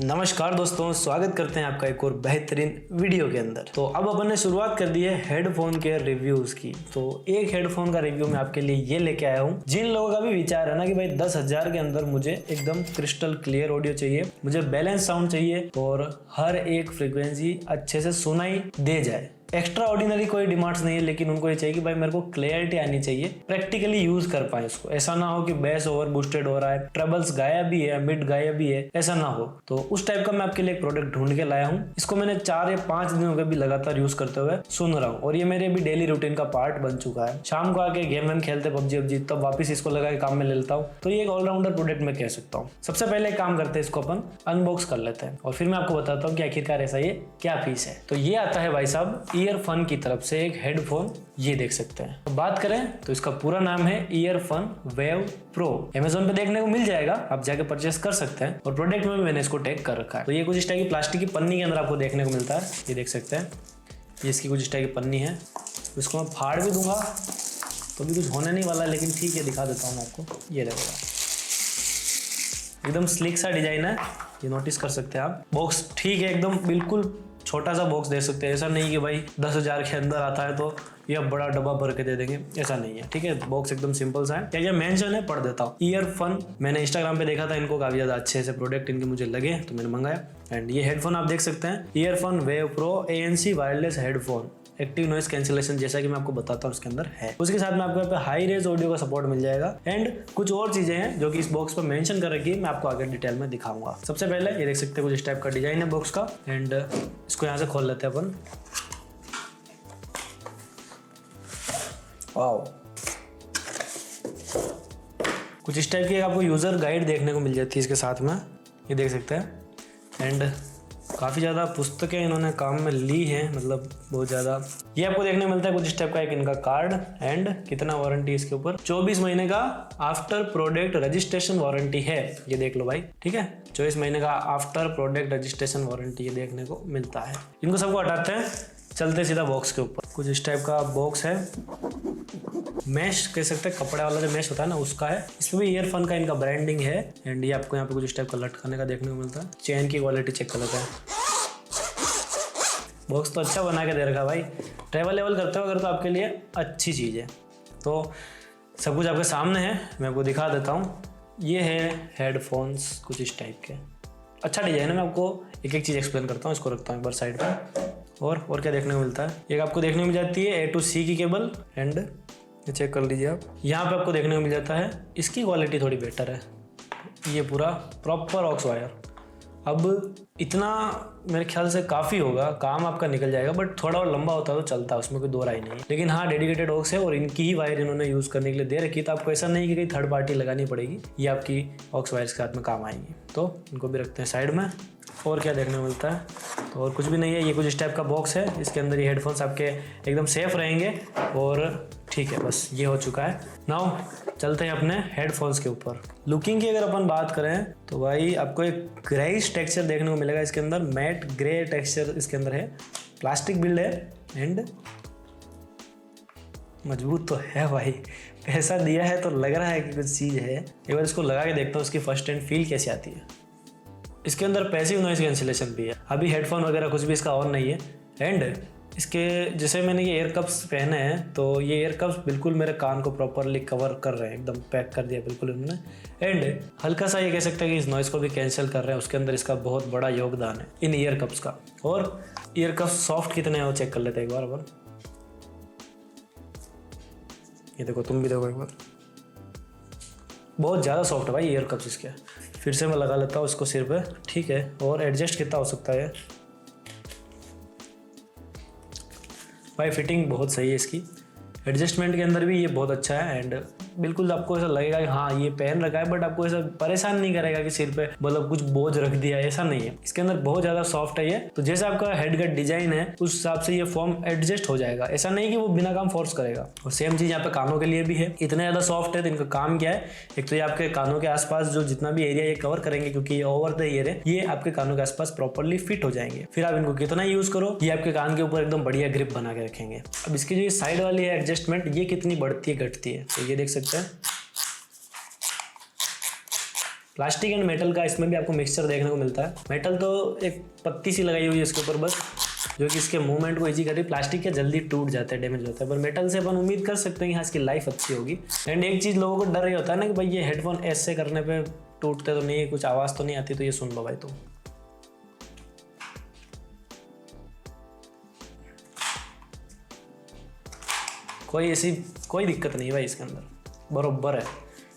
नमस्कार दोस्तों, स्वागत करते हैं आपका एक और बेहतरीन वीडियो के अंदर। तो अब अपन ने शुरुआत कर दी है हेडफोन के रिव्यूज की। तो एक हेडफोन का रिव्यू मैं आपके लिए ये लेके आया हूँ। जिन लोगों का भी विचार है ना कि भाई 10,000 के अंदर मुझे एकदम क्रिस्टल क्लियर ऑडियो चाहिए, मुझे बैलेंस साउंड चाहिए और हर एक फ्रीक्वेंसी अच्छे से सुनाई दे जाए, एक्स्ट्रा ऑर्डिनरी कोई डिमांड्स नहीं है, लेकिन उनको ये चाहिए कि भाई मेरे को क्लैरिटी आनी चाहिए, प्रैक्टिकली यूज कर पाए इसको। ऐसा ना हो कि बेस ओवर बूस्टेड हो रहा है, ट्रबल्स गायब भी है, मिड गायब भी है, ऐसा ना हो। तो उस टाइप का मैं आपके लिए एक प्रोडक्ट ढूंढ के लाया हूँ। इसको मैंने 4 या 5 दिनों के भी लगातार यूज करते हुए सुन रहा हूँ और ये मेरे भी डेली रूटीन का पार्ट बन चुका है। शाम को आके गेम खेलते पबजी तब वापिस इसको लगा के काम में ले लेता हूँ। तो ये एक ऑलराउंडर प्रोडक्ट मैं कह सकता हूँ। सबसे पहले एक काम करते हैं, इसको अपन अनबॉक्स कर लेते हैं और फिर मैं आपको बताता हूँ कि आखिरकार ऐसा ये क्या पीस है। तो ये आता है भाई साहब ईयरफोन की तरफ से एक हेडफोन, ये देख सकते हैं। तो बात करें तो इसका पूरा नाम है ईयरफोन वेव प्रो। अमेज़न पे देखने को मिल जाएगा, आप जाके परचेस कर सकते हैं और प्रोडक्ट में भी मैंने इसको टैग कर रखा है। तो ये कुछ इस टाइप की प्लास्टिक की पन्नी के अंदर आपको देखने को मिलता है, ये देख सकते हैं। ये इसकी कुछ इस टाइप की पन्नी है। इसको मैं फाड़ भी दूंगा तो भी कुछ होने नहीं वाला, लेकिन ठीक है दिखा देता हूँ मैं आपको। ये देखो, एकदम स्लिक सा डिजाइन है, ये नोटिस कर सकते हैं आप। बॉक्स ठीक है, एकदम बिल्कुल छोटा सा बॉक्स दे सकते हैं। ऐसा नहीं कि भाई 10,000 के अंदर आता है तो ये बड़ा डब्बा भर के दे देंगे, ऐसा नहीं है। ठीक है, बॉक्स एकदम सिंपल सा है। क्या क्या मेंशन है पढ़ देता हूँ। ईयरफोन मैंने इंस्टाग्राम पे देखा था, इनको काफी ज्यादा अच्छे से प्रोडक्ट इनके मुझे लगे तो मैंने मंगाया। एंड ये हेडफोन आप देख सकते हैं, earphone wave pro ANC wireless headphone, active noise cancellation, जैसा कि मैं आपको बताता हूँ उसके अंदर है। उसके साथ में आपको यहाँ पे हाई रेज ऑडियो का सपोर्ट मिल जाएगा एंड कुछ और चीजें हैं जो कि इस बॉक्स पर मेंशन कर रखी है, मैं आपको आगे डिटेल में दिखाऊंगा। सबसे पहले ये देख सकते हैं कुछ इस टाइप का डिजाइन है बॉक्स का। एंड इसको यहाँ से खोल लेते हैं अपन। वाओ, कुछ इस टाइप की आपको यूजर गाइड देखने को मिल जाती है इसके साथ में, ये देख सकते हैं। एंड काफ़ी ज़्यादा पुस्तकें इन्होंने काम में ली हैं, मतलब बहुत ज़्यादा। ये आपको देखने मिलता है कुछ इस टाइप का एक इनका कार्ड। एंड कितना वारंटी इसके ऊपर, 24 महीने का आफ्टर प्रोडक्ट रजिस्ट्रेशन वारंटी है, ये देख लो भाई। ठीक है, 24 महीने का आफ्टर प्रोडक्ट रजिस्ट्रेशन वारंटी ये देखने को मिलता है। इनको सबको हटाते हैं, चलते सीधा बॉक्स के ऊपर। कुछ इस टाइप का बॉक्स है, मैश कह सकते हैं, कपड़े वाला जो मैश होता है ना उसका है। इसमें भी ईयरफोन का इनका ब्रांडिंग है। एंड ये आपको यहाँ पे कुछ इस टाइप का लटकाने का देखने को मिलता है। चेन की क्वालिटी चेक कर लेते हैं। बॉक्स तो अच्छा बना के दे रखा भाई, ट्रैवल लेवल करते हो अगर तो आपके लिए अच्छी चीज़ है। तो सब कुछ आपके सामने है, मैं आपको दिखा देता हूँ। ये है हेडफोन्स कुछ इस टाइप के, अच्छा डिजाइन है। मैं आपको एक एक चीज़ एक्सप्लेन करता हूँ। इसको रखता हूँ एक बार साइड पर। और क्या देखने को मिलता है, एक आपको देखने को मिल जाती है A to C की केबल। एंड ये चेक कर लीजिए आप, यहाँ पे आपको देखने को मिल जाता है, इसकी क्वालिटी थोड़ी बेटर है। ये पूरा प्रॉपर ऑक्स वायर। अब इतना मेरे ख्याल से काफ़ी होगा, काम आपका निकल जाएगा, बट थोड़ा और लंबा होता तो चलता, उसमें कोई दो राय नहीं है। लेकिन हाँ, डेडिकेटेड ऑक्स है और इनकी ही वायर इन्होंने यूज़ करने के लिए दे रखी, तो आपको ऐसा नहीं कि कहीं थर्ड पार्टी लगानी पड़ेगी, ये आपकी ऑक्स वायर के साथ में काम आएगी। तो इनको भी रखते हैं साइड में। और क्या देखने को मिलता है, तो और कुछ भी नहीं है। ये कुछ इस टाइप का बॉक्स है, इसके अंदर ये हेडफोन्स आपके एकदम सेफ रहेंगे और ठीक है, बस ये हो चुका है। नाउ चलते हैं अपने हेडफोन्स के ऊपर। लुकिंग की अगर अपन बात करें तो भाई आपको एक ग्रेइश टेक्सचर देखने को मिलेगा इसके अंदर, मैट ग्रे टेक्सचर इसके अंदर है, प्लास्टिक बिल्ड है एंड मजबूत तो है भाई। पैसा दिया है तो लग रहा है कि कुछ चीज़ है। एक बार इसको लगा के देखता हूँ, इसकी फर्स्ट हैंड फील कैसे आती है। इसके अंदर पैसिव नॉइज कैंसिलेशन भी है, अभी हेडफोन वगैरह कुछ भी इसका ऑन नहीं है। एंड इसके जैसे मैंने ये एयर कप्स पहने हैं, तो ये एयर कप्स बिल्कुल मेरे कान को प्रॉपरली कवर कर रहे हैं, एकदम पैक कर दिया बिल्कुल इन्होंने। एंड हल्का सा ये कह सकते हैं कि इस नॉइज़ को भी कैंसिल कर रहे हैं, उसके अंदर इसका बहुत बड़ा योगदान है इन ईयर कप्स का। और ईयर कप्स सॉफ्ट कितने हैं वो चेक कर लेते हैं एक बार अपन। ये देखो, तुम भी देखो एक बार, बहुत ज़्यादा सॉफ्ट है भाई ईयर कप्स इसके। फिर से मैं लगा लेता हूँ इसको सिर पे, ठीक है। और एडजस्ट कितना हो सकता है भाई, फिटिंग बहुत सही है इसकी, एडजस्टमेंट के अंदर भी ये बहुत अच्छा है। एंड बिल्कुल आपको ऐसा लगेगा कि हाँ ये पहन रखा है, बट आपको ऐसा परेशान नहीं करेगा कि सिर पे मतलब कुछ बोझ रख दिया, ऐसा नहीं है। इसके अंदर बहुत ज्यादा सॉफ्ट है ये, तो जैसे आपका हेड का डिजाइन है उस हिसाब से ये फॉर्म एडजस्ट हो जाएगा, ऐसा नहीं कि वो बिना काम फोर्स करेगा। और सेम चीज यहाँ पे कानों के लिए भी है, इतना ज्यादा सॉफ्ट है तो इनका काम क्या है, एक तो ये आपके कानों के आसपास जो जितना भी एरिया ये कवर करेंगे, क्योंकि ये ओवर द ईयर है, ये आपके कानों के आसपास प्रॉपरली फिट हो जाएंगे। फिर आप इनको कितना यूज करो, ये आपके कान के ऊपर एकदम बढ़िया ग्रिप बना के रखेंगे। अब इसकी जो साइड वाली है एडजस्टमेंट, ये कितनी बढ़ती है घटती है, तो ये देख सकते हैं। प्लास्टिक एंड मेटल का इसमें भी आपको मिक्सचर देखने को मिलता है। मेटल तो एक पत्ती सी लगाई हुई है इसके ऊपर बस, जो कि इसके मूवमेंट को इजी कर रही है। प्लास्टिक के जल्दी टूट जाते हैं, डैमेज होता है, पर मेटल से अपन उम्मीद कर सकते हैं कि हाँ इसकी लाइफ अच्छी होगी। एंड एक चीज़ लोगों को डर ये होता है ना कि भाई ये हेडफोन ऐसे करने पे टूटते तो नहीं, कुछ आवाज़ तो नहीं आती, तो ये सुन लो भाई। तो कोई दिक्कत नहीं है भाई इसके अंदर, बरोबर है,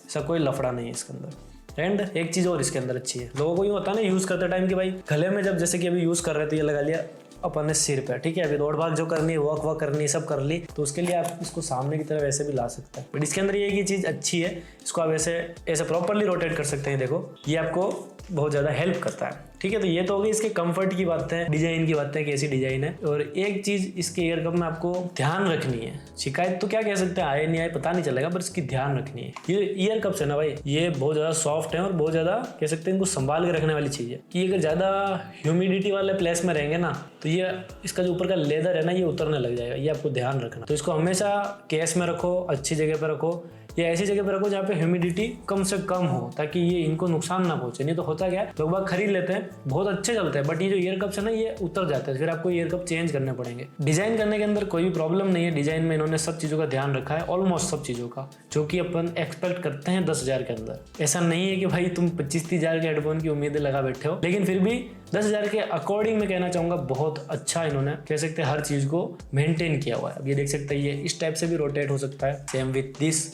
ऐसा कोई लफड़ा नहीं है इसके अंदर। एंड एक चीज़ और इसके अंदर अच्छी है, लोगों को ये होता है ना यूज़ करते टाइम कि भाई गले में जब जैसे कि अभी यूज़ कर रहे थे ये लगा लिया अपन ने सिर पे, ठीक है, अभी दौड़ भाग जो करनी है, वॉक करनी है, सब कर ली, तो उसके लिए आप इसको सामने की तरफ ऐसे भी ला सकते हैं। बट इसके अंदर ये चीज़ अच्छी है, इसको आप ऐसे प्रॉपरली रोटेट कर सकते हैं। देखो ये आपको बहुत ज़्यादा हेल्प करता है, ठीक है। तो ये तो होगी इसके कंफर्ट की बात है, डिजाइन की बात है, कैसी डिजाइन है। और एक चीज़ इसके ईयर कप में आपको ध्यान रखनी है, शिकायत तो क्या कह सकते हैं, आए नहीं आए पता नहीं चलेगा, पर इसकी ध्यान रखनी है। ये ईयर कप्स है ना भाई, ये बहुत ज़्यादा सॉफ्ट है और बहुत ज़्यादा कह सकते हैं इनको संभाल के रखने वाली चीज़ है कि अगर ज़्यादा ह्यूमिडिटी वाले प्लेस में रहेंगे ना तो ये इसका जो ऊपर का लेदर है ना ये उतरने लग जाएगा, ये आपको ध्यान रखना। तो इसको हमेशा केस में रखो, अच्छी जगह पर रखो, या ऐसी जगह पर रखो जहाँ पे ह्यूमिडिटी कम से कम हो, ताकि ये इनको नुकसान ना पहुंचे। नहीं तो होता क्या है, लोग बाग खरीद लेते हैं, बहुत अच्छे चलते हैं, बट ये जो ईयर कप्स है ना ये उतर जाते हैं, फिर आपको ईयर कप चेंज करने पड़ेंगे। डिजाइन करने के अंदर कोई भी प्रॉब्लम नहीं है, डिजाइन में इन्होंने सब चीज़ों का ध्यान रखा है, ऑलमोस्ट सब चीज़ों का, जो कि अपन एक्सपेक्ट करते हैं 10,000 के अंदर। ऐसा नहीं है कि भाई तुम 25-30 हज़ार के हेडफोन की उम्मीदें लगा बैठे हो, लेकिन फिर भी 10,000 के अकॉर्डिंग मैं कहना चाहूँगा बहुत अच्छा इन्होंने कह सकते हैं हर चीज़ को मेंटेन किया हुआ है। अब ये देख सकते हैं ये इस टाइप से भी रोटेट हो सकता है, सेम विथ दिस।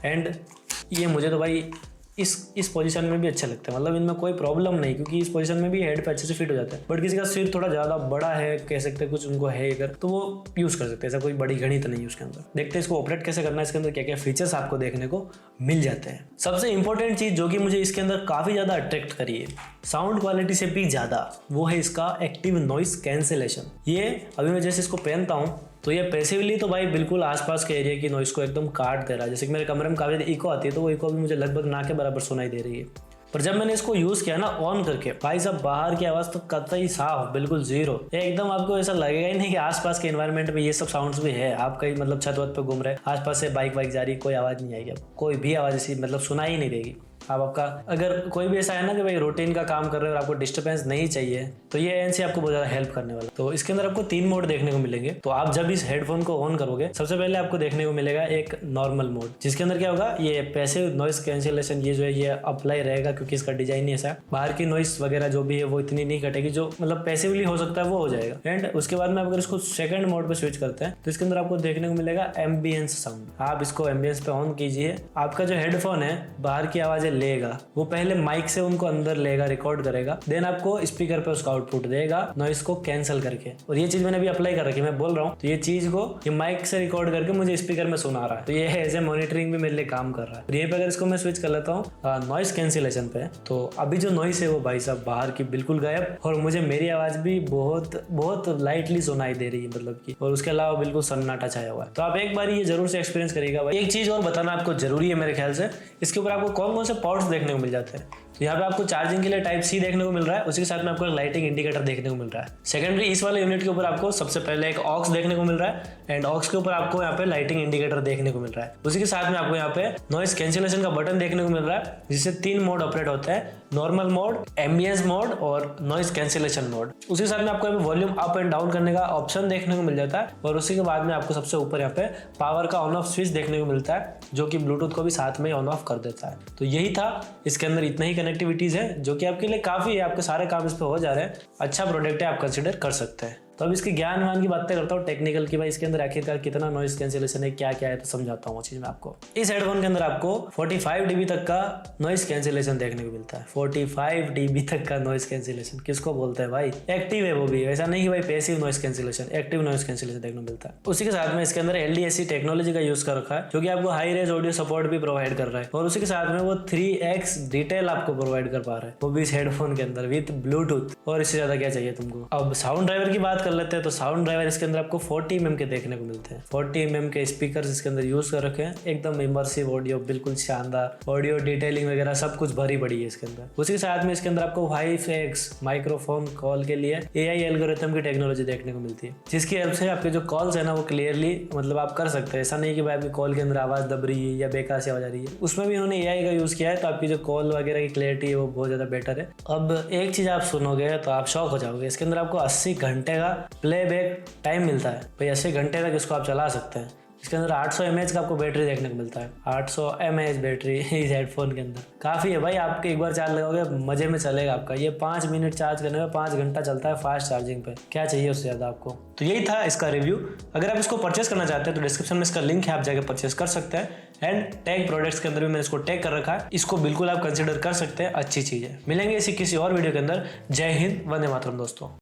एंड ये मुझे तो भाई इस पोजीशन में भी अच्छा लगता है, मतलब इनमें कोई प्रॉब्लम नहीं, क्योंकि इस पोजीशन में भी हेड पे अच्छे से फिट हो जाता है। बट किसी का सिर थोड़ा ज़्यादा बड़ा है, कह सकते हैं कुछ उनको है अगर, तो वो यूज़ कर सकते हैं, ऐसा कोई बड़ी गणित नहीं है उसके अंदर। देखते हैं इसको ऑपरेट कैसे करना है, इसके अंदर क्या क्या फीचर्स आपको देखने को मिल जाते हैं। सबसे इंपॉर्टेंट चीज़ जो कि मुझे इसके अंदर काफ़ी ज़्यादा अट्रैक्ट करी है साउंड क्वालिटी से भी ज़्यादा, वो है इसका एक्टिव नॉइस कैंसिलेशन। ये अभी मैं जैसे इसको पहनता हूँ तो ये पैसिवली तो भाई बिल्कुल आसपास के एरिया की नॉइस को एकदम काट दे रहा है। जैसे कि मेरे कमरे में काफ़ी इको आती है, तो वो इको भी मुझे लगभग ना के बराबर सुनाई दे रही है। पर जब मैंने इसको यूज़ किया ना ऑन करके, भाई साहब बाहर की आवाज़ तो कतई साफ, बिल्कुल जीरो। एकदम आपको ऐसा लगेगा ही नहीं कि आसपास के एनवायरनमेंट में ये सब साउंड्स भी है। आप कहीं मतलब छत वत पे घूम रहे, आसपास से बाइक वाइक जा रही, कोई आवाज़ नहीं आएगी, कोई भी आवाज़ ऐसी मतलब सुनाई ही नहीं देगी। आपका अगर कोई भी ऐसा है ना कि भाई रूटीन का काम कर रहे हो और आपको डिस्टर्बेंस नहीं चाहिए, तो ये एनसी आपको बहुत ज़्यादा हेल्प करने वाला। तो इसके अंदर आपको 3 मोड देखने को मिलेंगे। तो आप जब इस हेडफोन को ऑन करोगे, सबसे पहले आपको देखने को मिलेगा एक नॉर्मल मोड, जिसके अंदर क्या होगा, ये पैसिव नॉइस कैंसिलेशन ये जो है ये अप्लाई रहेगा, क्योंकि इसका डिजाइन ही ऐसा है। बाहर की नॉइस वगैरह जो भी है वो इतनी नहीं कटेगी, जो मतलब पैसिवली हो सकता है वो हो जाएगा। एंड उसके बाद में अगर इसको सेकंड मोड पे स्विच करते हैं तो इसके अंदर आपको देखने को मिलेगा एम्बियंस साउंड। आप इसको एम्बियंस पे ऑन कीजिए, आपका जो हेडफोन है बाहर की आवाजें लेगा, वो पहले माइक से उनको अंदर लेगा, रिकॉर्ड करेगा, देन आपको स्पीकर पे उसका आउटपुट देगा नॉइस को कैंसिल करके। और ये चीज मैंने अभी अप्लाई कर रखी है, मैं बोल रहा हूँ तो ये चीज को ये माइक से रिकॉर्ड करके मुझे स्पीकर में सुना रहा है। तो ये एज ए मॉनिटरिंग भी मेरे लिए काम कर रहा है। और यहीं पे अगर इसको मैं स्विच कर लेता हूँ नॉइस कैंसिलेशन पे, तो अभी जो नॉइस है वो भाई साहब बाहर की बिल्कुल गायब, और मुझे मेरी आवाज भी बहुत बहुत लाइटली सुनाई दे रही है, मतलब की। और उसके अलावा बिल्कुल सन्नाटा छाया हुआ है। तो आप एक बार ये जरूर से एक्सपीरियंस करिएगा। एक चीज और बताना आपको जरूरी है मेरे ख्याल से, इसके ऊपर आपको कौन कौन से पोर्ट्स देखने को मिल जाते हैं। तो यहाँ पे आपको चार्जिंग के लिए टाइप सी देखने को मिल रहा है, उसी के साथ में आपको एक लाइटिंग इंडिकेटर देखने को मिल रहा है। सेकेंडरी इस वाले यूनिट के ऊपर आपको सबसे पहले एक ऑक्स देखने को मिल रहा है, एंड ऑक्स के ऊपर आपको यहाँ पे लाइटिंग इंडिकेटर देखने को मिल रहा है। उसी के साथ में आपको यहाँ पे नॉइस कैंसिलेशन का बटन देखने को मिल रहा है, जिससे 3 मोड ऑपरेट होता है, नॉर्मल मोड, एम्बियंस मोड और नॉइस कैंसिलेशन मोड। उसी के साथ में आपको यहाँ पे वॉल्यूम अप एंड डाउन करने का ऑप्शन देखने को मिल जाता है। और उसी के बाद में आपको सबसे ऊपर यहाँ पे पावर का ऑन ऑफ स्विच देखने को मिलता है, जो कि ब्लूटूथ को भी साथ में ऑन ऑफ कर देता है। तो यही था, इसके अंदर इतना ही कनेक्टिविटीज है, जो कि आपके लिए काफी है, आपके सारे काम इस पे हो जा रहे हैं। अच्छा प्रोडक्ट है, आप कंसिडर कर सकते हैं। तो अब इसके ज्ञान वान की बातें करता हूँ, टेक्निकल की, भाई इसके अंदर आखिरकार कितना नॉइस कैंसिलेशन है, क्या क्या है, तो समझाता हूँ वो चीज मैं आपको। इस हेडफोन के अंदर आपको 45 dB तक का नॉइस कैंसिलेशन देखने को मिलता है। 45 dB तक का नॉइस कैंसिलेशन किसको बोलते हैं भाई, एक्टिव है वो भी, ऐसा नहीं कि भाई passive noise cancellation, active noise cancellation देखने को मिलता है। उसी के साथ में इसके अंदर LDAC टेक्नोलॉजी का यूज कर रखा है, जो कि आपको हाई रेज ऑडियो सपोर्ट भी प्रोवाइड कर रहा है। और उसी के साथ में वो 3x डिटेल आपको प्रोवाइड कर पा रहा है, वो भी इस हेडफोन के अंदर विद ब्लूटूथ। और इससे ज्यादा क्या चाहिए तुमको। अब साउंड ड्राइवर की बात कर लेते हैं तो साउंड ड्राइवर इसके अंदर आपको 40 mm के देखने को मिलते हैं। 40 mm के स्पीकर इसके अंदर यूज कर रखे हैं, एकदम इमर्सिव ऑडियो, बिल्कुल शानदार ऑडियो डिटेलिंग वगैरह सब कुछ भरी पड़ी है इसके अंदर। उसी के साथ में इसके अंदर आपको 5x माइक्रोफोन कॉल के लिए AI एल्गोरिथम की टेक्नोलॉजी देखने को मिलती है, जिसकी हेल्प से आपके जो कॉल्स है ना वो क्लियरली मतलब आप कर सकते हैं। ऐसा नहीं कि भाई आपकी कॉल के अंदर आवाज दब रही है या बेकार से आवाज आ रही है, उसमें भी इन्होंने AI का यूज किया है, तो आपकी जो कॉल वगैरह की क्लियरिटी है वो बहुत ज्यादा बेटर है। अब एक चीज आप सुनोगे तो आप शॉक हो जाओगे, इसके अंदर आपको 80 घंटे का प्लेबैक टाइम मिलता है। भाई 80 घंटे तक इसको आप चला सकते हैं। इसके अंदर 800 mAh का आपको बैटरी देखने को मिलता है। 800 mAh बैटरी इस हेडफोन के अंदर काफ़ी है भाई। आपके एक बार चार्ज लगाओगे मजे में चलेगा आपका। ये 5 मिनट चार्ज करने में 5 घंटा चलता है फास्ट चार्जिंग पे। क्या चाहिए उससे ज़्यादा आपको। तो यही था इसका रिव्यू। अगर आप इसको परचेस करना चाहते हैं तो डिस्क्रिप्शन में इसका लिंक है, आप जाकर परचेस कर सकते हैं। एंड टैग प्रोडक्ट्स के अंदर भी मैंने इसको टैग कर रखा है, इसको बिल्कुल आप कंसिडर कर सकते हैं, अच्छी चीज़ है। मिलेंगे इसी किसी और वीडियो के अंदर। जय हिंद, वंदे मातरम दोस्तों।